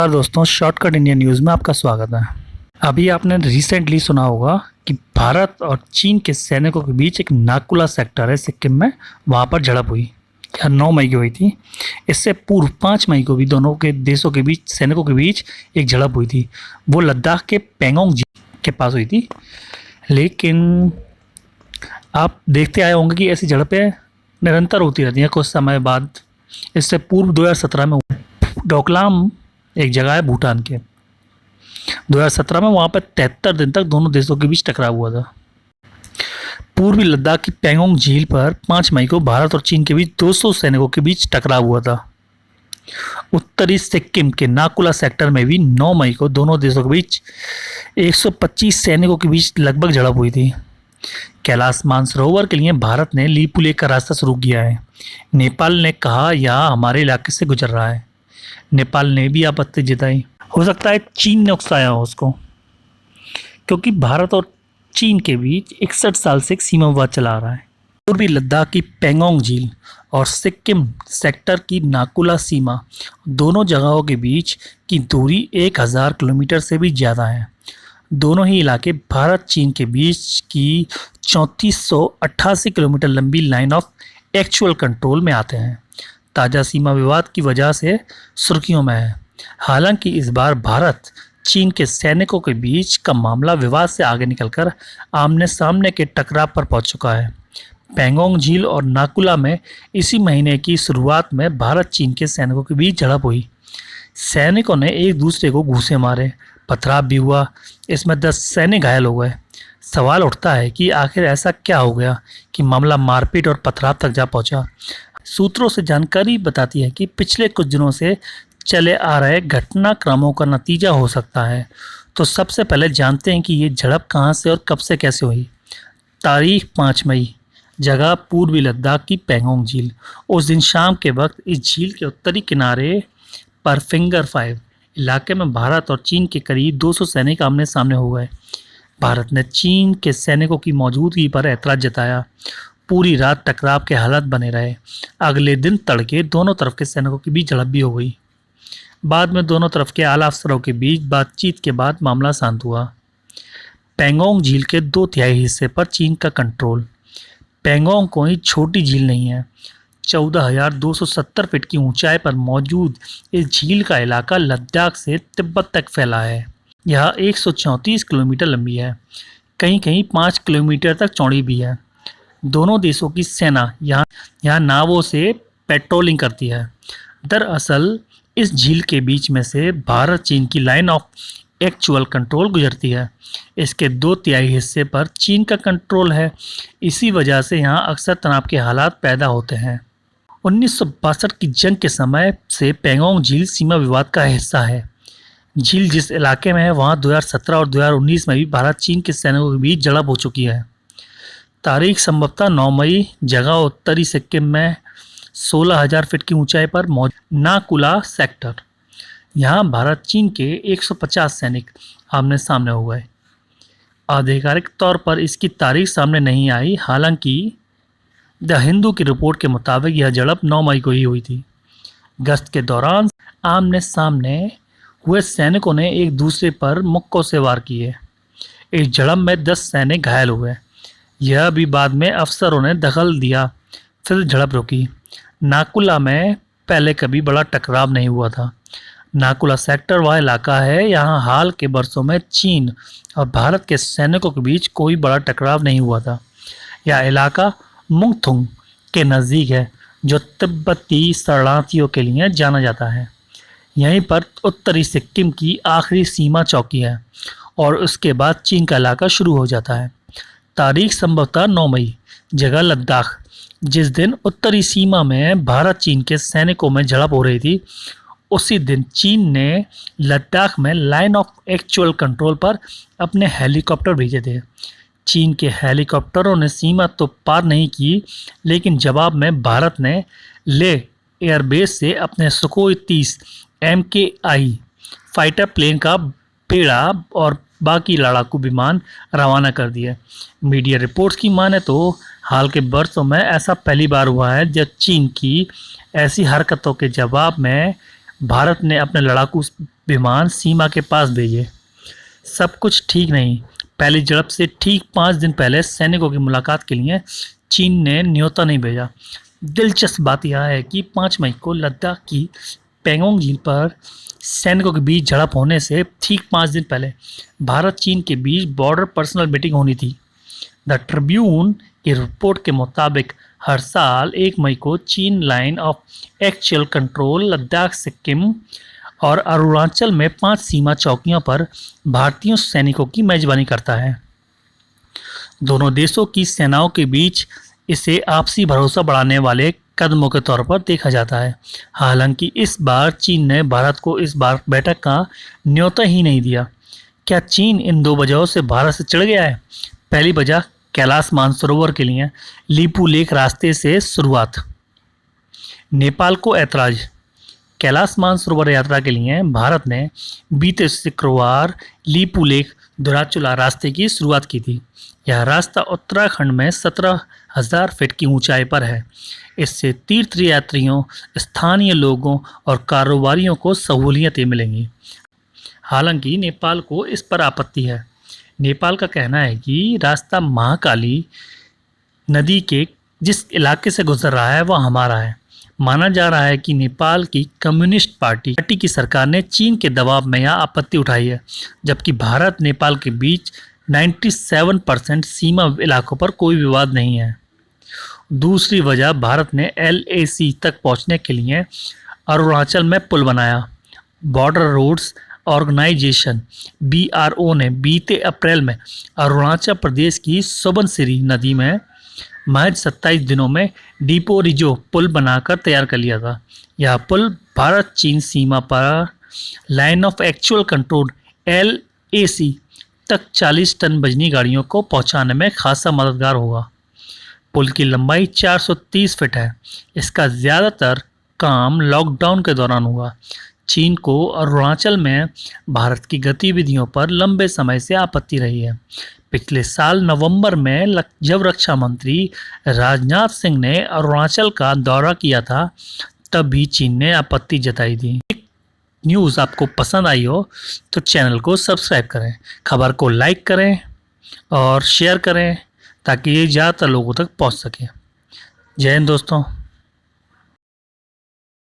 नमस्कार दोस्तों, shortcut India news में आपका स्वागत है। अभी आपने रिसेंटली सुना होगा कि भारत और चीन के सैनिकों के बीच एक नाकुला सेक्टर है सिक्किम में, वहाँ पर झड़प हुई। यह 9 मई की हुई थी। इससे पूर्व 5 मई को भी दोनों के देशों के बीच, सैनिकों के बीच एक झड़प हुई थी। वो लद्दाख के पेंगोंग झील के पास हुई थी। लेकिन आप देखते आए होंगे कि ऐसी झड़पें निरंतर होती रहती हैं कुछ समय बाद। इससे पूर्व 2017 में डोकलाम एक जगह है भूटान के, 2017 में वहाँ पर 73 दिन तक दोनों देशों के बीच टकराव हुआ था। पूर्वी लद्दाख की पेंगोंग झील पर 5 मई को भारत और चीन के बीच 200 सैनिकों के बीच टकराव हुआ था। उत्तरी सिक्किम के नाकुला सेक्टर में भी 9 मई को दोनों देशों के बीच 125 सैनिकों के बीच लगभग झड़प हुई थी। कैलाश मानसरोवर के लिए भारत ने लीपुलेख का रास्ता शुरू किया है। नेपाल ने कहा यह हमारे इलाके से गुजर रहा है। नेपाल ने भी आपत्ति जताई। हो सकता है चीन ने उकसाया हो उसको, क्योंकि भारत और चीन के बीच 61 साल से एक सीमा विवाद चला आ रहा है। पूर्वी लद्दाख की पेंगोंग झील और सिक्किम सेक्टर की नाकुला सीमा, दोनों जगहों के बीच की दूरी 1000 किलोमीटर से भी ज़्यादा है। दोनों ही इलाके भारत चीन के बीच की 3488 किलोमीटर लंबी लाइन ऑफ एक्चुअल कंट्रोल में आते हैं। ताज़ा सीमा विवाद की वजह से सुर्खियों में है। हालांकि इस बार भारत चीन के सैनिकों के बीच का मामला विवाद से आगे निकलकर आमने सामने के टकराव पर पहुंच चुका है। पेंगोंग झील और नाकुला में इसी महीने की शुरुआत में भारत चीन के सैनिकों के बीच झड़प हुई। सैनिकों ने एक दूसरे को घूंसे मारे, पथराव भी हुआ। इसमें 10 सैनिक घायल हो गए। सवाल उठता है कि आखिर ऐसा क्या हो गया कि मामला मारपीट और पथराव तक जा पहुंचा। सूत्रों से जानकारी बताती है कि पिछले कुछ दिनों से चले आ रहे घटनाक्रमों का नतीजा हो सकता है। तो सबसे पहले जानते हैं कि ये झड़प कहां से और कब से कैसे हुई। तारीख 5 मई, जगह पूर्वी लद्दाख की पेंगोंग झील। उस दिन शाम के वक्त इस झील के उत्तरी किनारे पर फिंगर 5 इलाके में भारत और चीन के करीब 200 सैनिक आमने सामने हो गए। भारत ने चीन के सैनिकों की मौजूदगी पर ऐतराज जताया। पूरी रात टकराव के हालात बने रहे। अगले दिन तड़के दोनों तरफ के सैनिकों के बीच झड़प भी हो गई। बाद में दोनों तरफ के आला अफसरों के बीच बातचीत के बाद मामला शांत हुआ। पेंगोंग झील के 2/3 हिस्से पर चीन का कंट्रोल। पेंगोंग कोई छोटी झील नहीं है। 14,270 फीट की ऊंचाई पर मौजूद इस झील का इलाका लद्दाख से तिब्बत तक फैला है। यह 134 किलोमीटर लंबी है, कहीं कहीं 5 किलोमीटर तक चौड़ी भी है। दोनों देशों की सेना यहाँ नावों से पेट्रोलिंग करती है। दरअसल इस झील के बीच में से भारत चीन की लाइन ऑफ एक्चुअल कंट्रोल गुजरती है। इसके 2/3 हिस्से पर चीन का कंट्रोल है। इसी वजह से यहाँ अक्सर तनाव के हालात पैदा होते हैं। 1962 की जंग के समय से पेंगोंग झील सीमा विवाद का हिस्सा है। झील जिस इलाके में है वहाँ 2017 और 2019 में भी भारत चीन के सैनिकों के बीच झड़प हो चुकी है। तारीख संभवतः 9 मई, जगह उत्तरी सिक्किम में 16,000 फीट की ऊंचाई पर मौजूद नाकुला सेक्टर। यहाँ भारत चीन के 150 सैनिक आमने सामने हो गए। आधिकारिक तौर पर इसकी तारीख सामने नहीं आई। हालांकि द हिंदू की रिपोर्ट के मुताबिक यह झड़प 9 मई को ही हुई थी। गश्त के दौरान आमने सामने हुए सैनिकों ने एक दूसरे पर मुक्कों से वार किए। इस झड़प में 10 सैनिक घायल हुए। यह भी बाद में अफसरों ने दखल दिया, फिर झड़प रुकी। नाकुला में पहले कभी बड़ा टकराव नहीं हुआ था। नाकुला सेक्टर वह इलाका है यहाँ हाल के वर्षों में चीन और भारत के सैनिकों के बीच कोई बड़ा टकराव नहीं हुआ था। यह इलाका मुंगथुंग के नज़दीक है, जो तिब्बती शरणार्थियों के लिए जाना जाता है। यहीं पर उत्तरी सिक्किम की आखिरी सीमा चौकी है और उसके बाद चीन का इलाका शुरू हो जाता है। तारीख संभवतः 9 मई, जगह लद्दाख। जिस दिन उत्तरी सीमा में भारत चीन के सैनिकों में झड़प हो रही थी, उसी दिन चीन ने लद्दाख में लाइन ऑफ एक्चुअल कंट्रोल पर अपने हेलीकॉप्टर भेजे थे। चीन के हेलीकॉप्टरों ने सीमा तो पार नहीं की, लेकिन जवाब में भारत ने ले एयरबेस से अपने सुखोई 30 MKI फाइटर प्लेन का बेड़ा और बाकी लड़ाकू विमान रवाना कर दिए। मीडिया रिपोर्ट्स की माने तो हाल के वर्षों में ऐसा पहली बार हुआ है जब चीन की ऐसी हरकतों के जवाब में भारत ने अपने लड़ाकू विमान सीमा के पास भेजे। सब कुछ ठीक नहीं। पहली झड़प से ठीक 5 दिन पहले सैनिकों की मुलाकात के लिए चीन ने न्योता नहीं भेजा। दिलचस्प बात यह है कि 5 मई को लद्दाख की पैंगोंग झील पर सैनिकों के बीच झड़प होने से ठीक 5 दिन पहले भारत चीन के बीच बॉर्डर पर्सनल मीटिंग होनी थी। द ट्रिब्यून की रिपोर्ट के मुताबिक हर साल 1 मई को चीन line of actual control Ladakh, Sikkim और अरुणाचल में 5 सीमा चौकियों पर भारतीय सैनिकों की मेजबानी करता है। दोनों देशों की सेनाओं के बीच इसे आपसी भरोसा बढ़ाने वाले कदमों के तौर पर देखा जाता है। हालांकि इस बार चीन ने भारत को इस बार बैठक का न्योता ही नहीं दिया। क्या चीन इन 2 वजहों से भारत से चिढ़ गया है? पहली वजह, कैलाश मानसरोवर के लिए लीपू लेक रास्ते से शुरुआत। नेपाल को ऐतराज। कैलाश मानसरोवर यात्रा के लिए भारत ने बीते शुक्रवार लीपू लेक दुराचुला रास्ते की शुरुआत की थी। यह रास्ता उत्तराखंड में 17,000 फीट की ऊंचाई पर है। इससे तीर्थ यात्रियों, स्थानीय लोगों और कारोबारियों को सहूलियतें मिलेंगी। हालांकि नेपाल को इस पर आपत्ति है। नेपाल का कहना है कि रास्ता महाकाली नदी के जिस इलाके से गुजर रहा है वह हमारा है। माना जा रहा है कि नेपाल की कम्युनिस्ट पार्टी की सरकार ने चीन के दबाव में यह आपत्ति उठाई है, जबकि भारत नेपाल के बीच 97% सीमा इलाकों पर कोई विवाद नहीं है। दूसरी वजह, भारत ने LAC तक पहुंचने के लिए अरुणाचल में पुल बनाया। बॉर्डर रोड्स ऑर्गेनाइजेशन BRO ने बीते अप्रैल में अरुणाचल प्रदेश की सुबनसिरी नदी में महज 27 दिनों में डिपोरिजो पुल बनाकर तैयार कर लिया था। यह पुल भारत चीन सीमा पर line of actual control LAC तक 40 टन वजनी गाड़ियों को पहुंचाने में खासा मददगार होगा। पुल की लंबाई 430 फीट है। इसका ज़्यादातर काम लॉकडाउन के दौरान हुआ। चीन को अरुणाचल में भारत की गतिविधियों पर लंबे समय से आपत्ति रही है। पिछले साल नवंबर में जब रक्षा मंत्री राजनाथ सिंह ने अरुणाचल का दौरा किया था, तब भी चीन ने आपत्ति जताई थी। न्यूज़ आपको पसंद आई हो तो चैनल को सब्सक्राइब करें, खबर को लाइक करें और शेयर करें ताकि ये ज़्यादातर लोगों तक पहुंच सके। जय हिंद दोस्तों।